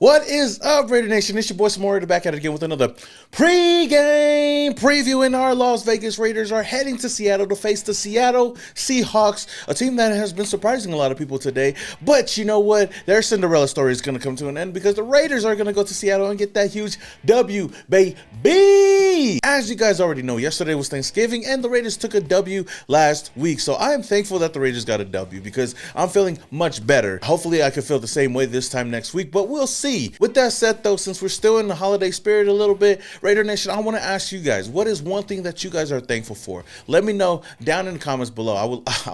What is up, Raidernation? It's your boy Samori back at it again with another pre-game preview. And our Las Vegas Raiders are heading to Seattle to face the Seattle Seahawks, a team that has been surprising a lot of people today. But you know what? Their Cinderella story is going to come to an end because the Raiders are going to go to Seattle and get that huge W, baby! As you guys already know, yesterday was Thanksgiving and the Raiders took a W last week. So I am thankful that the Raiders got a W because I'm feeling much better. Hopefully I can feel the same way this time next week, but we'll see. With that said, though, since we're still in the holiday spirit a little bit, Raider Nation, I want to ask you guys, what is one thing that you guys are thankful for? Let me know down in the comments below. I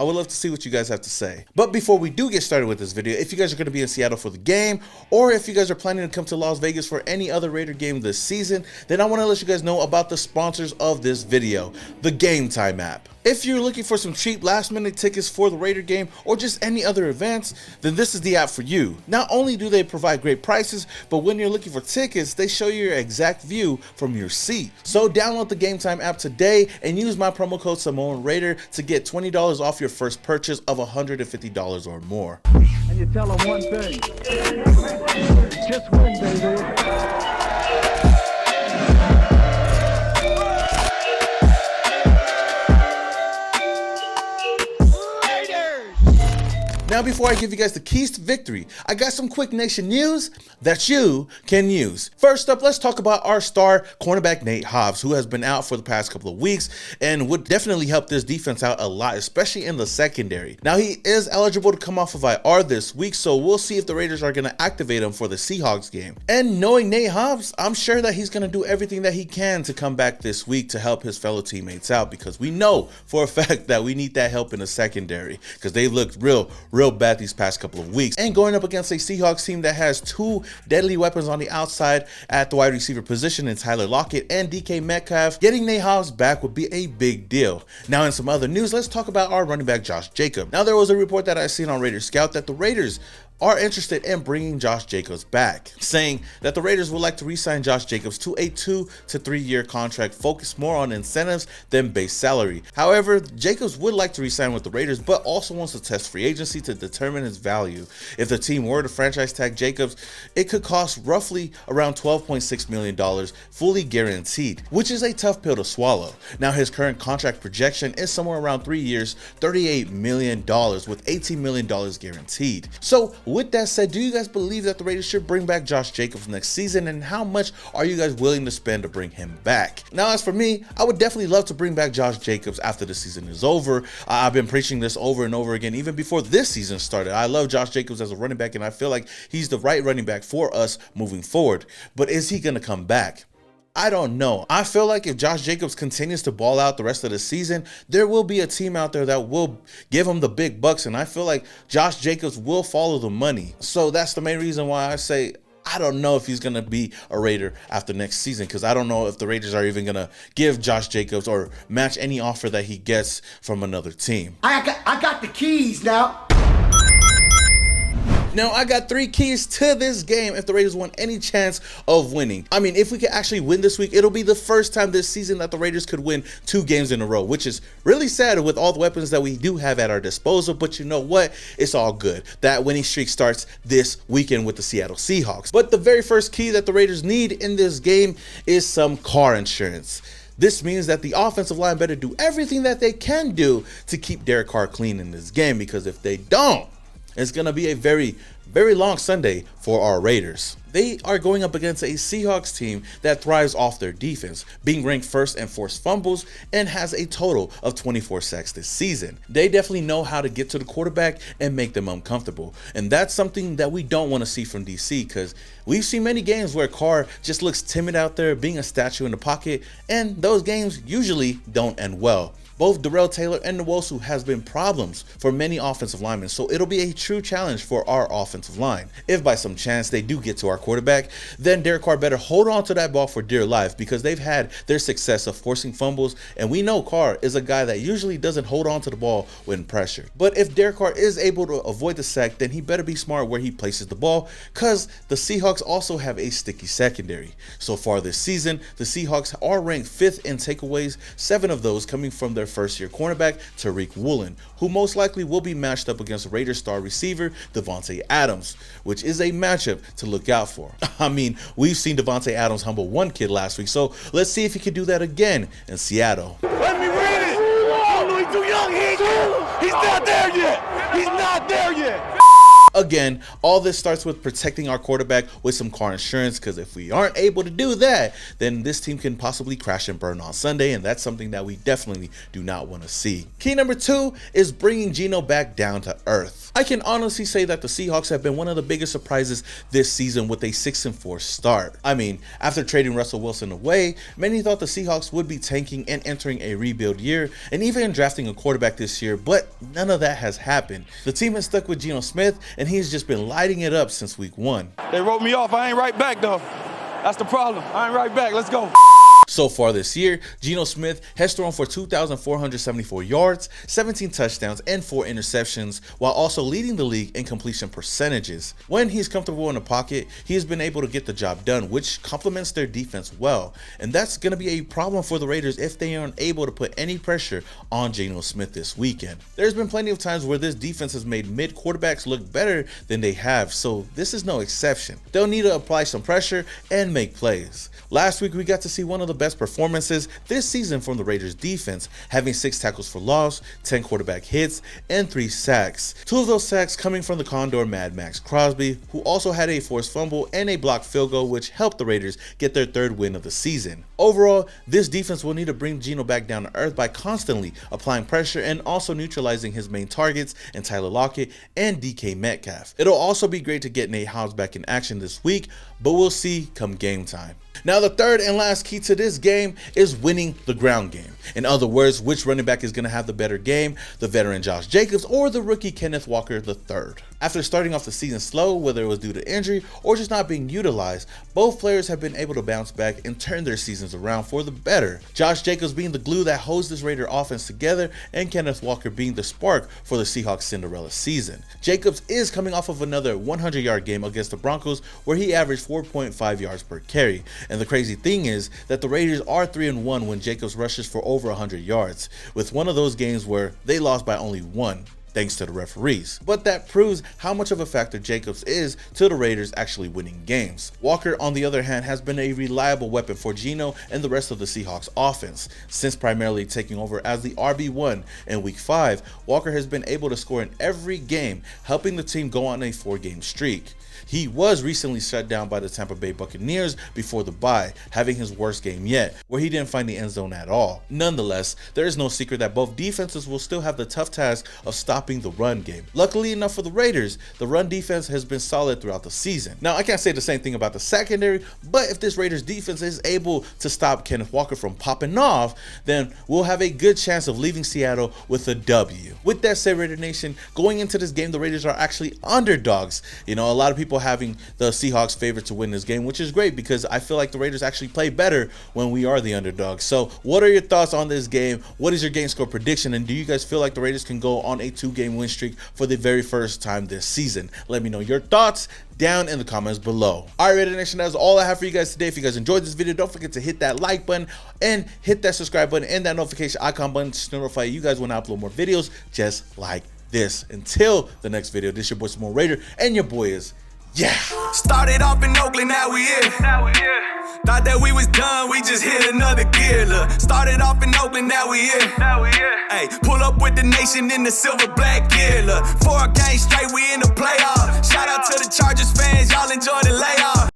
would love to see what you guys have to say. But before we do get started with this video, if you guys are going to be in Seattle for the game, or if you guys are planning to come to Las Vegas for any other Raider game this season, then I want to let you guys know about the sponsors of this video, the Game Time app. If you're looking for some cheap last-minute tickets for the Raider game or just any other events, then this is the app for you. Not only do they provide great prices, but when you're looking for tickets, they show you your exact view from your seat. So download the Game Time app today and use my promo code SamoanRaider to get $20 off your first purchase of $150 or more. And you tell them one thing, just win, baby. Now, before I give you guys the keys to victory, I got some quick Nation news that you can use. First up, let's talk about our star cornerback Nate Hobbs, who has been out for the past couple of weeks and would definitely help this defense out a lot, especially in the secondary. Now, he is eligible to come off of IR this week, so we'll see if the Raiders are going to activate him for the Seahawks game. And knowing Nate Hobbs, I'm sure that he's going to do everything that he can to come back this week to help his fellow teammates out, because we know for a fact that we need that help in the secondary because they've looked real bad these past couple of weeks. And going up against a Seahawks team that has two deadly weapons on the outside at the wide receiver position in Tyler Lockett and DK Metcalf, getting Nate Hobbs back would be a big deal. Now, in some other news, let's talk about our running back Josh Jacobs. Now, there was a report that I seen on Raider Scout that the Raiders are interested in bringing Josh Jacobs back, saying that the Raiders would like to re-sign Josh Jacobs to a 2 to 3 year contract focused more on incentives than base salary. However, Jacobs would like to re-sign with the Raiders, but also wants to test free agency to determine his value. If the team were to franchise tag Jacobs, it could cost roughly around $12.6 million fully guaranteed, which is a tough pill to swallow. Now, his current contract projection is somewhere around 3 years, $38 million with $18 million guaranteed. So with that said, do you guys believe that the Raiders should bring back Josh Jacobs next season, and how much are you guys willing to spend to bring him back? Now, as for me, I would definitely love to bring back Josh Jacobs after the season is over. I've been preaching this over and over again, even before this season started. I love Josh Jacobs as a running back, and I feel like he's the right running back for us moving forward. But is he going to come back? I don't know. I feel like if Josh Jacobs continues to ball out the rest of the season, there will be a team out there that will give him the big bucks, and I feel like Josh Jacobs will follow the money. So that's the main reason why I say I don't know if he's going to be a Raider after next season, because I don't know if the Raiders are even going to give Josh Jacobs or match any offer that he gets from another team. I got the keys now. Now, I got 3 keys to this game if the Raiders want any chance of winning. I mean, if we could actually win this week, it'll be the first time this season that the Raiders could win 2 games in a row, which is really sad with all the weapons that we do have at our disposal. But you know what? It's all good. That winning streak starts this weekend with the Seattle Seahawks. But the very first key that the Raiders need in this game is some car insurance. This means that the offensive line better do everything that they can do to keep Derek Carr clean in this game, because if they don't, it's going to be a very long Sunday for our Raiders. They are going up against a Seahawks team that thrives off their defense, being ranked first in forced fumbles and has a total of 24 sacks this season. They definitely know how to get to the quarterback and make them uncomfortable. And that's something that we don't want to see from DC, because we've seen many games where Carr just looks timid out there, being a statue in the pocket, and those games usually don't end well. Both Darrell Taylor and Nwosu has been problems for many offensive linemen, so it'll be a true challenge for our offensive line. If by some chance they do get to our quarterback, then Derek Carr better hold on to that ball for dear life, because they've had their success of forcing fumbles, and we know Carr is a guy that usually doesn't hold on to the ball when pressured. But if Derek Carr is able to avoid the sack, then he better be smart where he places the ball, because the Seahawks also have a sticky secondary. So far this season, the Seahawks are ranked 5th in takeaways, 7 of those coming from their their first-year cornerback, Tariq Woolen, who most likely will be matched up against Raiders star receiver Davante Adams, which is a matchup to look out for. I mean, we've seen Davante Adams humble one kid last week, so let's see if he can do that again in Seattle. Let me read it! Oh, no, he's too young. He's not there yet. He's not there yet. Again, all this starts with protecting our quarterback with some car insurance, because if we aren't able to do that, then this team can possibly crash and burn on Sunday, and that's something that we definitely do not want to see. Key number 2 is bringing Gino back down to earth. I can honestly say that the Seahawks have been one of the biggest surprises this season with a 6-4 start. I mean, after trading Russell Wilson away, many thought the Seahawks would be tanking and entering a rebuild year, and even drafting a quarterback this year, but none of that has happened. The team has stuck with Gino Smith, and he's just been lighting it up since week 1. They wrote me off. I ain't right back, though. That's the problem. I ain't right back. Let's go. So far this year, Gino Smith has thrown for 2,474 yards, 17 touchdowns, and 4 interceptions, while also leading the league in completion percentages. When he's comfortable in the pocket, he has been able to get the job done, which complements their defense well. And that's going to be a problem for the Raiders if they aren't able to put any pressure on Gino Smith this weekend. There's been plenty of times where this defense has made mid quarterbacks look better than they have, so this is no exception. They'll need to apply some pressure and make plays. Last week, we got to see one of the best performances this season from the Raiders defense, having 6 tackles for loss, 10 quarterback hits, and 3 sacks. 2 of those sacks coming from the Condor Mad Max Crosby, who also had a forced fumble and a blocked field goal, which helped the Raiders get their 3rd win of the season. Overall, this defense will need to bring Gino back down to earth by constantly applying pressure and also neutralizing his main targets in Tyler Lockett and DK Metcalf. It'll also be great to get Nate Hobbs back in action this week, but we'll see come game time. Now, the third and last key to this game is winning the ground game. In other words, which running back is going to have the better game, the veteran Josh Jacobs or the rookie Kenneth Walker III. After starting off the season slow, whether it was due to injury or just not being utilized, both players have been able to bounce back and turn their seasons around for the better. Josh Jacobs being the glue that holds this Raider offense together, and Kenneth Walker being the spark for the Seahawks Cinderella season. Jacobs is coming off of another 100-yard game against the Broncos where he averaged 4.5 yards per carry. And the crazy thing is that the Raiders are 3-1 when Jacobs rushes for over 100 yards, with one of those games where they lost by only 1. Thanks to the referees. But that proves how much of a factor Jacobs is to the Raiders actually winning games. Walker, on the other hand, has been a reliable weapon for Gino and the rest of the Seahawks offense. Since primarily taking over as the RB1 in week 5, Walker has been able to score in every game, helping the team go on a 4-game streak. He was recently shut down by the Tampa Bay Buccaneers before the bye, having his worst game yet, where he didn't find the end zone at all. Nonetheless, there is no secret that both defenses will still have the tough task of stopping the run game. Luckily enough for the Raiders, the run defense has been solid throughout the season. Now, I can't say the same thing about the secondary, but if this Raiders defense is able to stop Kenneth Walker from popping off, then we'll have a good chance of leaving Seattle with a W. With that said, Raider Nation, going into this game, the Raiders are actually underdogs. You know, a lot of people having the Seahawks favored to win this game, which is great because I feel like the Raiders actually play better when we are the underdogs. So what are your thoughts on this game? What is your game score prediction? And do you guys feel like the Raiders can go on a 2-game win streak for the very first time this season? Let me know your thoughts down in the comments below. All right, Raider Nation, that's all I have for you guys today. If you guys enjoyed this video, don't forget to hit that like button and hit that subscribe button and that notification icon button to notify you guys when I upload more videos just like this. Until the next video, this is your boy Simone Raider, and your boy is Started off in Oakland, now we here. Thought that we was done, we just hit another gear. Look, started off in Oakland, now we here. Hey, pull up with the nation in the silver black gear. Look, 4 games straight, we in the playoff. Shout out to the Chargers fans, y'all enjoy the layoff.